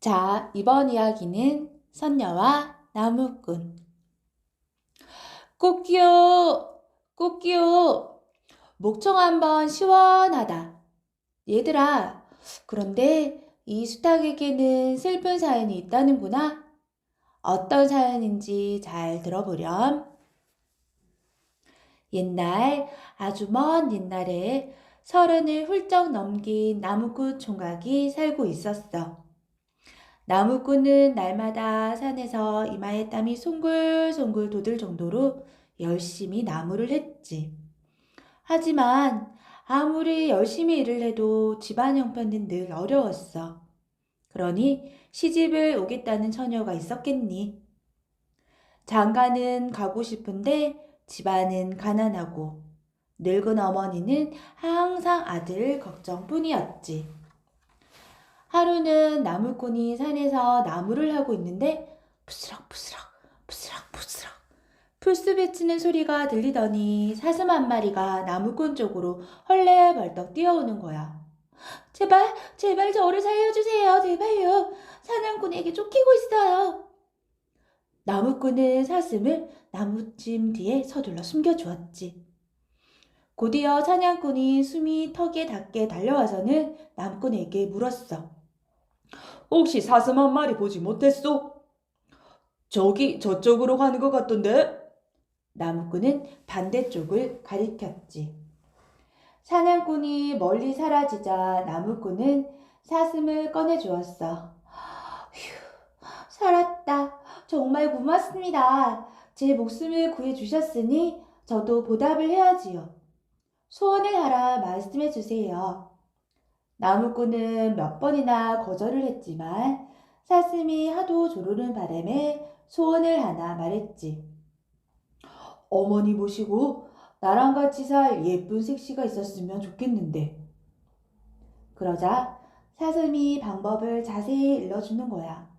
자, 이번 이야기는 선녀와 나무꾼. 꽃기요, 꽃기요. 목청 한번 시원하다. 얘들아, 그런데 이 수탉에게는 슬픈 사연이 있다는구나. 어떤 사연인지 잘 들어보렴. 옛날, 아주 먼 옛날에 30을 훌쩍 넘긴 나무꾼 총각이 살고 있었어. 나무꾼은 날마다 산에서 이마에 땀이 송글송글 돋을 정도로 열심히 나무를 했지. 하지만 아무리 열심히 일을 해도 집안 형편은 늘 어려웠어. 그러니 시집을 오겠다는 처녀가 있었겠니? 장가는 가고 싶은데 집안은 가난하고 늙은 어머니는 항상 아들 걱정뿐이었지. 하루는 나무꾼이 산에서 나무를 하고 있는데 부스럭부스럭 부스럭부스럭 풀숲 헤치는 소리가 들리더니 사슴 한 마리가 나무꾼 쪽으로 헐레벌떡 뛰어오는 거야. 제발, 제발 저를 살려주세요. 제발요. 사냥꾼에게 쫓기고 있어요. 나무꾼은 사슴을 나무찜 뒤에 서둘러 숨겨주었지. 곧이어 사냥꾼이 숨이 턱에 닿게 달려와서는 나무꾼에게 물었어. 혹시 사슴 한 마리 보지 못했소? 저기 저쪽으로 가는 것 같던데? 나무꾼은 반대쪽을 가리켰지. 사냥꾼이 멀리 사라지자 나무꾼은 사슴을 꺼내주었어. 휴, 살았다. 정말 고맙습니다. 제 목숨을 구해주셨으니 저도 보답을 해야지요. 소원을 하라 말씀해 주세요. 나무꾼은 몇 번이나 거절을 했지만 사슴이 하도 조르는 바람에 소원을 하나 말했지. 어머니 모시고 나랑 같이 살 예쁜 색시가 있었으면 좋겠는데. 그러자 사슴이 방법을 자세히 일러주는 거야.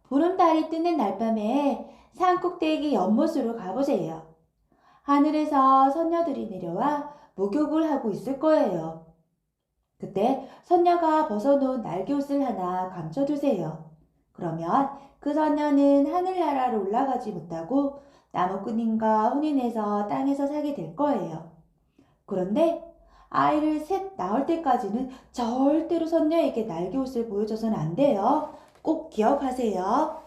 보름달이 뜨는 날밤에 산꼭대기 연못으로 가보세요. 하늘에서 선녀들이 내려와 목욕을 하고 있을 거예요. 그때 선녀가 벗어놓은 날개옷을 하나 감춰두세요. 그러면 그 선녀는 하늘나라로 올라가지 못하고 나무꾼님과 혼인해서 땅에서 살게 될 거예요. 그런데 아이를 셋 낳을 때까지는 절대로 선녀에게 날개옷을 보여줘서는 안 돼요. 꼭 기억하세요.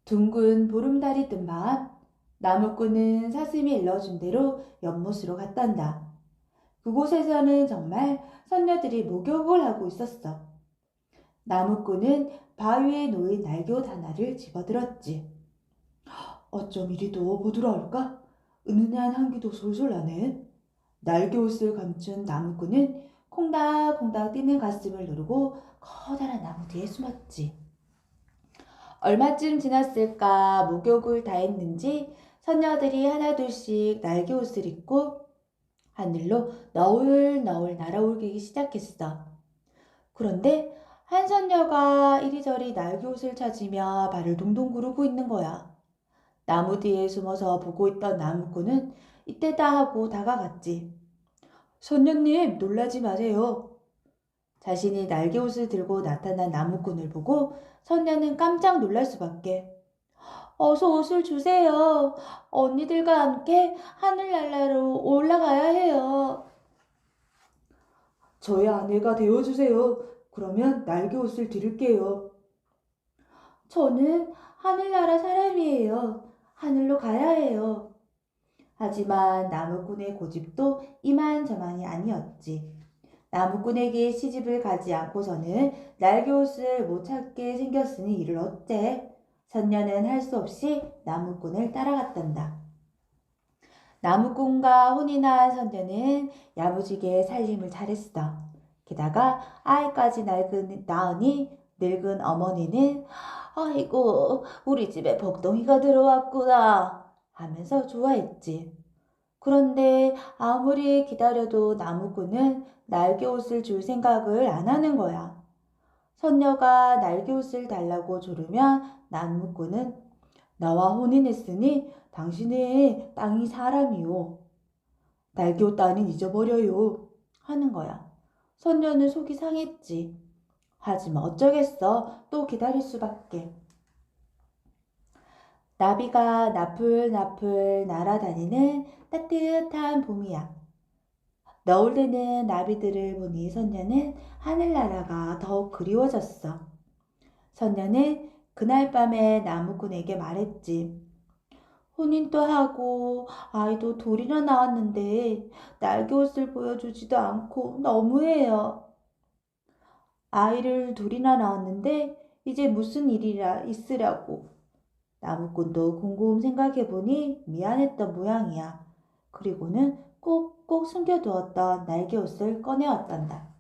둥근 보름달이 뜬 밤, 나무꾼은 사슴이 일러준 대로 연못으로 갔단다. 그곳에서는 정말 선녀들이 목욕을 하고 있었어. 나무꾼은 바위에 놓인 날개옷 하나를 집어들었지. 어쩜 이리 더 부드러울까? 은은한 향기도 솔솔 나네. 날개옷을 감춘 나무꾼은 콩닥콩닥 뛰는 가슴을 누르고 커다란 나무 뒤에 숨었지. 얼마쯤 지났을까 목욕을 다 했는지 선녀들이 하나둘씩 날개옷을 입고 하늘로 너울너울 날아오르기 시작했어. 그런데 한 선녀가 이리저리 날개옷을 찾으며 발을 동동 구르고 있는 거야. 나무 뒤에 숨어서 보고 있던 나무꾼은 이때다 하고 다가갔지. 선녀님, 놀라지 마세요. 자신이 날개옷을 들고 나타난 나무꾼을 보고 선녀는 깜짝 놀랄 수밖에. 어서 옷을 주세요. 언니들과 함께 하늘나라로 올라가야 해요. 저의 아내가 되어주세요. 그러면 날개옷을 드릴게요. 저는 하늘나라 사람이에요. 하늘로 가야 해요. 하지만 나무꾼의 고집도 이만저만이 아니었지. 나무꾼에게 시집을 가지 않고서는 날개옷을 못 찾게 생겼으니 이를 어째? 선녀는 할 수 없이 나무꾼을 따라갔단다. 나무꾼과 혼인한 선녀는 야무지게 살림을 잘했어. 게다가 아이까지 낳으니 늙은 어머니는 아이고 우리 집에 복덩이가 들어왔구나 하면서 좋아했지. 그런데 아무리 기다려도 나무꾼은 날개옷을 줄 생각을 안 하는 거야. 선녀가 날개옷을 달라고 조르면 나무꾼은 나와 혼인했으니 당신의 땅이 사람이요. 날개옷 따윈 잊어버려요. 하는 거야. 선녀는 속이 상했지. 하지만 어쩌겠어. 또 기다릴 수밖에. 나비가 나풀나풀 날아다니는 따뜻한 봄이야. 너울 대는 나비들을 보니 선녀는 하늘나라가 더욱 그리워졌어. 선녀는 그날 밤에 나무꾼에게 말했지. 혼인도 하고 아이도 둘이나 낳았는데 날개옷을 보여주지도 않고 너무해요. 아이를 둘이나 낳았는데 이제 무슨 일이라 있으라고. 나무꾼도 곰곰 생각해보니 미안했던 모양이야. 그리고는 꼭꼭 숨겨두었던 날개옷을 꺼내었단다.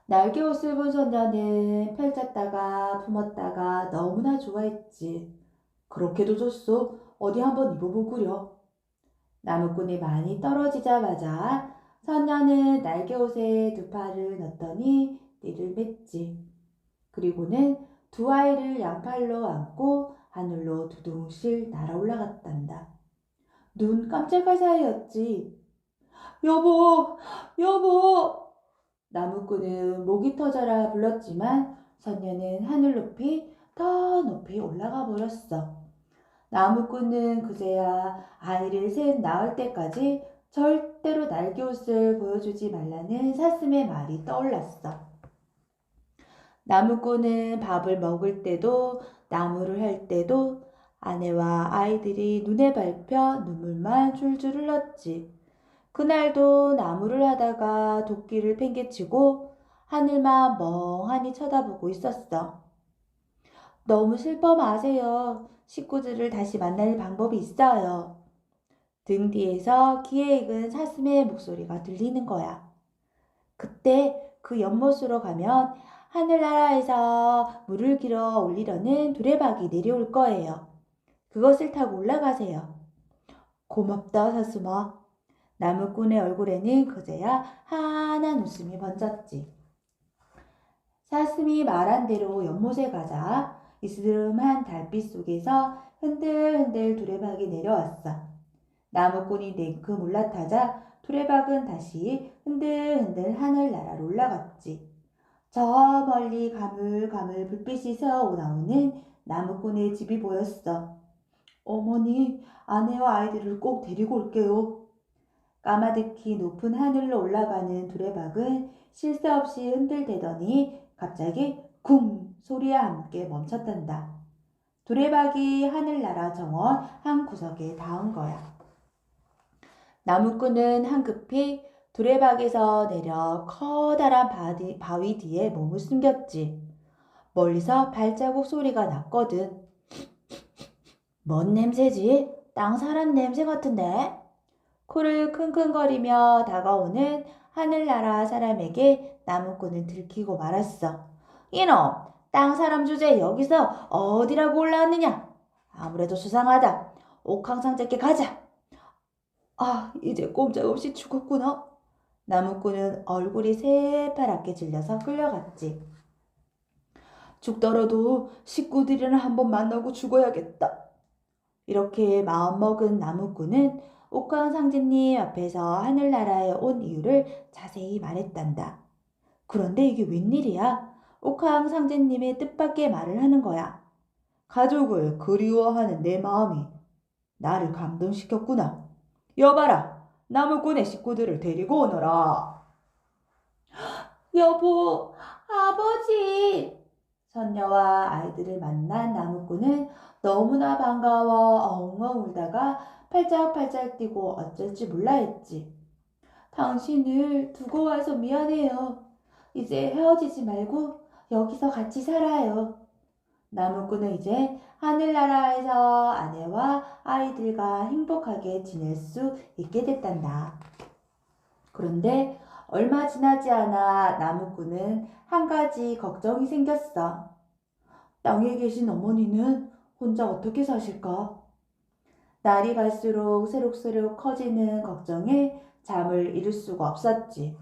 날개옷을 본 선녀는 펼쳤다가 품었다가 너무나 좋아했지. 그렇게도 좋소. 어디 한번 입어보구려. 나무꾼이 많이 떨어지자마자 선녀는 날개옷에 두 팔을 넣더니 띠를 맸지. 그리고는 두 아이를 양팔로 안고 하늘로 두둥실 날아 올라갔단다. 눈 깜짝할 사이였지. 여보, 여보! 나무꾼은 목이 터져라 불렀지만 선녀는 하늘 높이 더 높이 올라가 버렸어. 나무꾼은 그제야 아이를 셋 낳을 때까지 절대로 날개옷을 보여주지 말라는 사슴의 말이 떠올랐어. 나무꾼은 밥을 먹을 때도 나무를 할 때도 아내와 아이들이 눈에 밟혀 눈물만 줄줄 흘렀지. 그날도 나무를 하다가 도끼를 팽개치고 하늘만 멍하니 쳐다보고 있었어. 너무 슬퍼 마세요. 식구들을 다시 만날 방법이 있어요. 등 뒤에서 기에 익은 사슴의 목소리가 들리는 거야. 그때 그 연못으로 가면 하늘나라에서 물을 길어 올리려는 두레박이 내려올 거예요. 그것을 타고 올라가세요. 고맙다, 사슴아. 나무꾼의 얼굴에는 그제야 환한 웃음이 번졌지. 사슴이 말한 대로 연못에 가자 이스름한 달빛 속에서 흔들흔들 두레박이 내려왔어. 나무꾼이 냉큼 올라타자 두레박은 다시 흔들흔들 하늘나라로 올라갔지. 저 멀리 가물가물 불빛이 새어나오는 나무꾼의 집이 보였어. 어머니, 아내와 아이들을 꼭 데리고 올게요. 까마득히 높은 하늘로 올라가는 두레박은 쉴 새 없이 흔들대더니 갑자기 쿵 소리와 함께 멈췄단다. 두레박이 하늘나라 정원 한 구석에 닿은 거야. 나무꾼은 한급히 두레박에서 내려 커다란 바위 뒤에 몸을 숨겼지. 멀리서 발자국 소리가 났거든. 뭔 냄새지? 땅 사람 냄새 같은데? 코를 킁킁거리며 다가오는 하늘나라 사람에게 나무꾼은 들키고 말았어. 이놈, 땅 사람 주제에 여기서 어디라고 올라왔느냐? 아무래도 수상하다. 옥황상제께 가자. 아, 이제 꼼짝없이 죽었구나. 나무꾼은 얼굴이 새파랗게 질려서 끌려갔지. 죽더라도 식구들이랑 한번 만나고 죽어야겠다. 이렇게 마음먹은 나무꾼은 옥황상제님 앞에서 하늘나라에 온 이유를 자세히 말했단다. 그런데 이게 웬일이야? 옥황상제님의 뜻밖의 말을 하는 거야. 가족을 그리워하는 내 마음이 나를 감동시켰구나. 여봐라, 나무꾼의 식구들을 데리고 오너라. 여보, 아버지! 선녀와 아이들을 만난 나무꾼은 너무나 반가워 엉엉 울다가 팔짝팔짝 뛰고 어쩔지 몰라 했지. 당신을 두고 와서 미안해요. 이제 헤어지지 말고 여기서 같이 살아요. 나무꾼은 이제 하늘나라에서 아내와 아이들과 행복하게 지낼 수 있게 됐단다. 그런데 얼마 지나지 않아 나무꾼은 한 가지 걱정이 생겼어. 땅에 계신 어머니는 혼자 어떻게 사실까? 날이 갈수록 새록새록 커지는 걱정에 잠을 이룰 수가 없었지.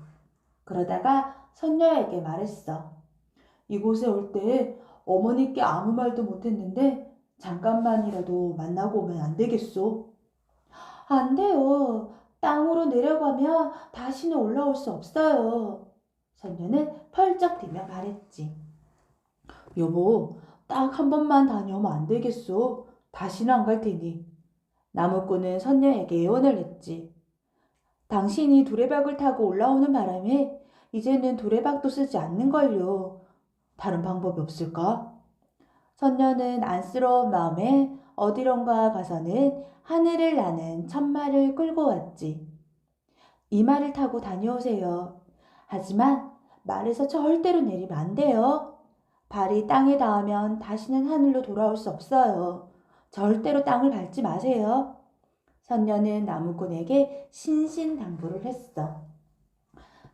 그러다가 선녀에게 말했어. 이곳에 올 때 어머니께 아무 말도 못했는데 잠깐만이라도 만나고 오면 안 되겠소? 안 돼요. 땅으로 내려가면 다시는 올라올 수 없어요. 선녀는 펄쩍 뛰며 말했지. 여보, 딱 한 번만 다녀오면 안 되겠소? 다시는 안 갈 테니. 나무꾼은 선녀에게 예언을 했지. 당신이 두레박을 타고 올라오는 바람에 이제는 두레박도 쓰지 않는걸요. 다른 방법이 없을까? 선녀는 안쓰러운 마음에 어디론가 가서는 하늘을 나는 천마를 끌고 왔지. 이 말을 타고 다녀오세요. 하지만 말에서 절대로 내리면 안 돼요. 발이 땅에 닿으면 다시는 하늘로 돌아올 수 없어요. 절대로 땅을 밟지 마세요. 선녀는 나무꾼에게 신신당부를 했어.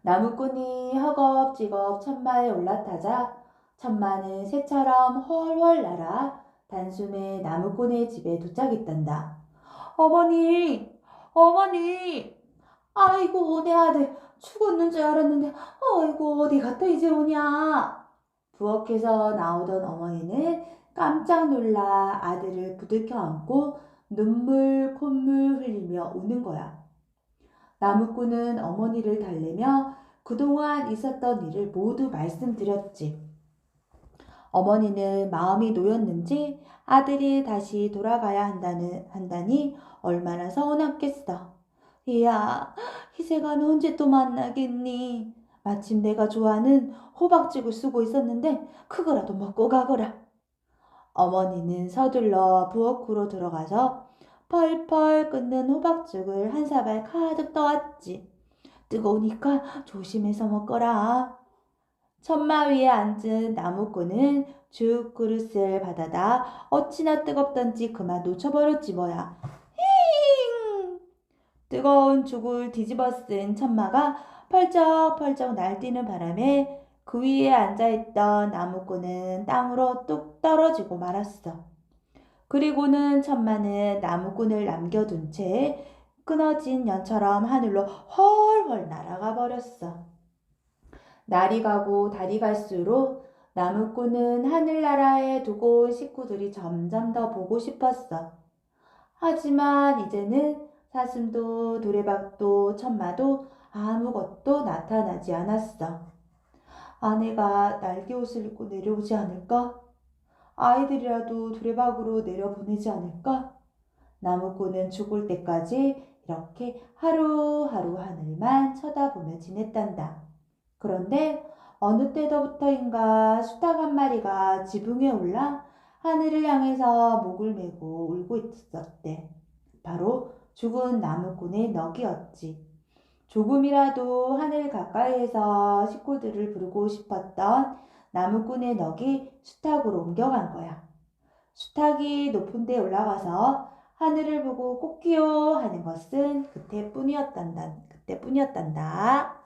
나무꾼이 허겁지겁 천마에 올라타자 천마는 새처럼 훨훨 날아 단숨에 나무꾼의 집에 도착했단다. 어머니, 어머니! 아이고, 내 아들 죽었는 줄 알았는데, 아이고, 어디 갔다 이제 오냐? 부엌에서 나오던 어머니는 깜짝 놀라 아들을 부둥켜 안고 눈물, 콧물 흘리며 우는 거야. 나무꾼은 어머니를 달래며 그동안 있었던 일을 모두 말씀드렸지. 어머니는 마음이 놓였는지 아들이 다시 돌아가야 한다니 얼마나 서운했겠어. 이야, 희생하면 언제 또 만나겠니? 마침 내가 좋아하는 호박죽을 쓰고 있었는데 그거라도 먹고 가거라. 어머니는 서둘러 부엌으로 들어가서 펄펄 끓는 호박죽을 한 사발 가득 떠왔지. 뜨거우니까 조심해서 먹거라. 천마 위에 앉은 나무꾼은 죽 그릇을 받아다 어찌나 뜨겁던지 그만 놓쳐버렸지 뭐야. 힝! 뜨거운 죽을 뒤집어 쓴 천마가 펄쩍펄쩍 날뛰는 바람에 그 위에 앉아있던 나무꾼은 땅으로 뚝 떨어지고 말았어. 그리고는 천마는 나무꾼을 남겨둔 채 끊어진 연처럼 하늘로 훨훨 날아가 버렸어. 날이 가고 달이 갈수록 나무꾼은 하늘나라에 두고 온 식구들이 점점 더 보고 싶었어. 하지만 이제는 사슴도 두레박도 천마도 아무것도 나타나지 않았어. 아내가 날개옷을 입고 내려오지 않을까? 아이들이라도 두레박으로 내려보내지 않을까? 나무꾼은 죽을 때까지 이렇게 하루하루 하늘만 쳐다보며 지냈단다. 그런데 어느 때부터인가 수탉 한 마리가 지붕에 올라 하늘을 향해서 목을 메고 울고 있었대. 바로 죽은 나무꾼의 넋이었지. 조금이라도 하늘 가까이에서 식구들을 부르고 싶었던 나무꾼의 넋이 수탉으로 옮겨간 거야. 수탉이 높은 데 올라가서 하늘을 보고 꽃기요 하는 것은 그때뿐이었단다.